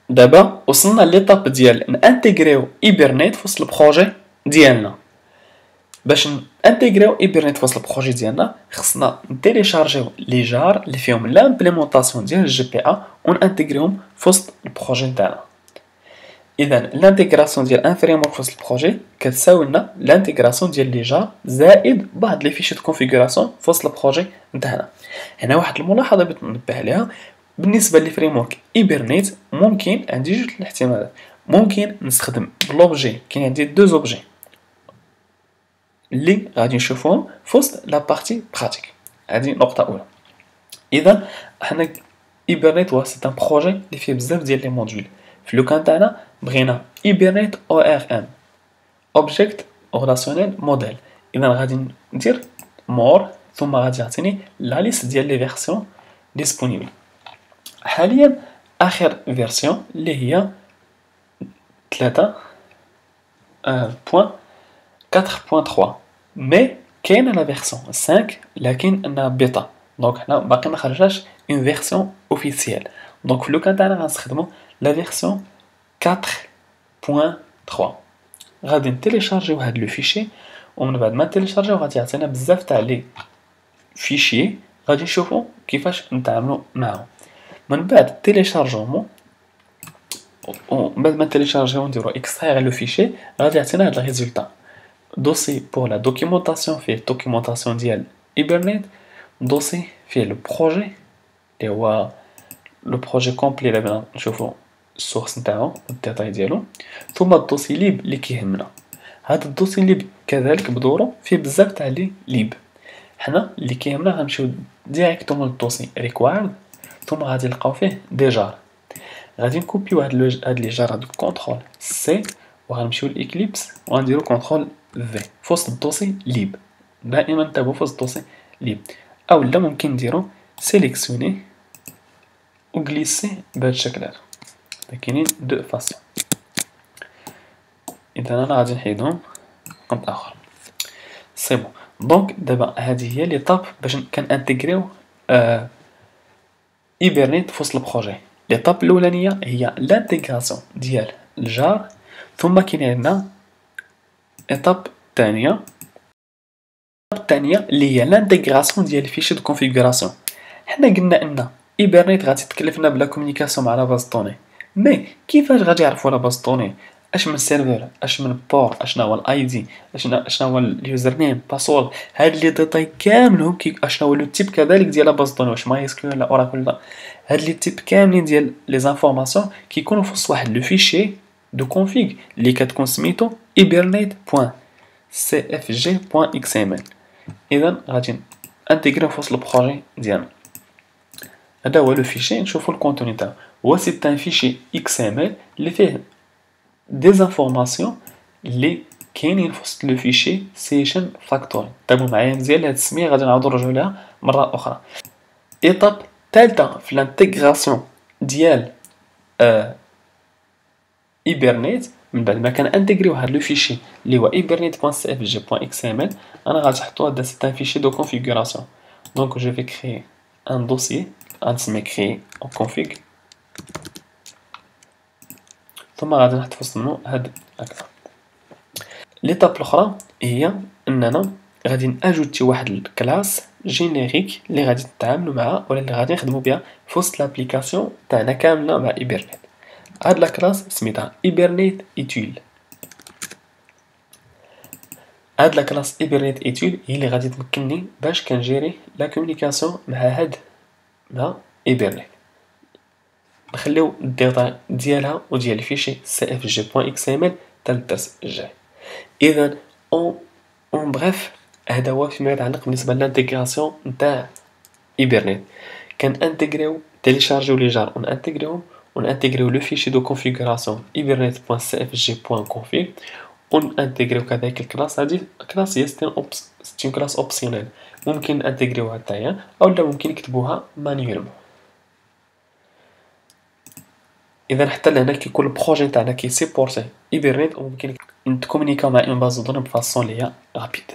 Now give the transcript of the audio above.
دابا وصلنا ليطاب ديال نانتيغريو ايبرنيت في وسط البروجي ديالنا. باش نانتيغريو ايبرنيت في وسط البروجي ديالنا خصنا نتيليشارجيو لي جار اللي فيهم لامبليمونطاسيون ديال الجي بي ا ونانتيغريهم في وسط البروجي تاعنا. اذا لانتيغراسيون ديال ان فريمورك في وسط البروجي كتساوي لنا لانتيغراسيون ديال لي جار زائد بعض لي فيشي دو كونفيغوراسيون في وسط البروجي نتاعنا. هنا واحد الملاحظه بغيت ننبه عليها بالنسبه لفريمورك ايبرنيت، ممكن عندي جوج الاحتمالات. ممكن نستخدم بلوبجي، كاين عندي دو اوبجي اللي غادي نشوفوهم في وسط لا بارتي براتيك. هذه نقطه اولى. اذا حنا ايبرنيت هو سي ان بروجي اللي فيه بزاف ديال لي موديول. في لو كان تاعنا بغينا ايبرنيت او ار ام اوبجيكت ريلاسيونيل موديل. اذا غادي ندير مور ثم غادي يعطيني لا ليست ديال لي فيرسيون ديسپونيبل. حاليا اخر فيرسيون اللي هي 3.4.3 مي كاينه لا فيرسيون 5 لكن انها بيتا، دونك حنا باقي ما خرجناش اون فيرسيون اوفيسيال. دونك في لو كان تاعنا غنستخدمو لا فيرسيون 4.3. غادي نتيليشارجيو هاد لو فيشي، ومن بعد ما تيليشارجيو غادي يعطينا بزاف تاع لي فيشي غادي نشوفو كيفاش نتعاملو معاهم. من بعد تيليشارجمون ومن بعد ما تيليشارجيو نديرو اكستراير لو فيشي غادي يعطينا هاد الريزولتا. دوسي بور لا دوكيومونطاسيون فيه دوكيومونطاسيون ديال ايبرنيت، دوسي فيه لو بروجي اللي هو لو بروجي كومبلي اللي بغينا نشوفو السورس نتاعو والديتاي ديالو، ثم الدوسي ليب اللي كيهمنا. هاد الدوسي ليب كذلك بدورو فيه بزاف تاع لي ليب. حنا اللي كيهمنا غنمشيو ديريكتومون للدوسي ريكوايرد، ثم غادي نلقاو فيه دي جار. غادي نكوبيو هاد لي جار هادو كونترول سي وغنمشيو لاكليبس وغنديرو كونترول في في وسط الدوسي ليب. دائما انتبهوا في وسط الدوسي ليب، او لا ممكن نديرو سيليكسيوني وغليسي بهاد الشكل هذا. كاينين دو فاسون. اذا انا غادي نحيدهم رقم اخر سي بون. دونك دابا هذه هي ليطاب باش كنانتيغريو ايبرنيت في وسط البروجي. ليطاب الاولانيه هي لانتيغراسيون ديال الجار، ثم كاين عندنا ايطاب الثانيه اللي هي لانتيغراسيون ديال الفيشي دو كونفيغوراسيون. حنا قلنا ان ايبرنيت غادي تكلفنا بلا كومونيكاسيون مع لا باز طوني، مي كيفاش غادي يعرفوا لا باز طوني؟ اش من سيرفر، اش من بور، اشنا هو الاي دي، اشنا هو اليوزر نيم باسورد، هاد لي ديتاي كاملهم اشنا هو لو تيب كذلك ديال لا باز طوني، واش ماي اس كيو ولا اوراكل ولا هاد لي تيب كاملين ديال لي زانفورماسيون كيكونوا في وسط واحد لو فيشي دو كونفيغ اللي كتكون سميتو hibernate.cfg.xml. اذا غادي انتيغريو في وسط البروجي ديالنا. هذا هو لو فيشي، نشوفو الكونتوني تاعو. هو سي ان فيشي XML اللي فيه دي زانفورماسيون اللي كاينين في وسط لو فيشي سيشن فاكتوري. تابعوا معايا مزيان هاد السميه غادي نعاودو نرجعو ليها مره اخرى. ايطاب ثالثه في لانتيغراسيون ديال ايبرنيت، من بعد ما كنانتيغريو هاد لو فيشي اللي هو hibernate.cfg.xml انا غادي نحطو هذا سي ان فيشي دو كونفيغوراسيون. دونك جو في كريي ان دوسيي غنسميه كريي او config، ثم غادي نحط في وسط منو هاد هكذا. ليطاب الاخرى هي اننا غادي ناجوتي واحد الكلاس جينيريك اللي غادي نتعاملوا معها ولا اللي غادي نخدموا بها في وسط لابليكاسيون تاعنا كامله مع ايبرنيت. هاد لا كلاس سميتها ايبرنيت ايتول. هاد لا كلاس ايبرنيت ايتول هي اللي غادي تمكنني باش كنجيري لا كومونيكاسيون مع ايبرنيت. نخليو الديتا ديالها وديال الفيشي cfg.xml حتى للدرس الجاي. اذا اون بريف هذا هو فيما يتعلق بالنسبه للانتيغراسيون نتاع ايبرنيت. كنانتيغريو تيليشارجيو لي جار ونانتيغريو لو فيشي دو كونفيغوراسيون hibernate.cfg.config ونانتيغريو كذلك الكلاس. هذه الكلاس هي ستين كلاس اوبسيونيل، ممكن انتيغريوها حتى هي او لا ممكن نكتبوها مانيوالمون. اذا حتى لهنا كيكون البروجي تاعنا كيسيبورتي ايبرنيت وممكن نتكومونيكاو مع اون باز دوني بفاسون لي هي رابيد.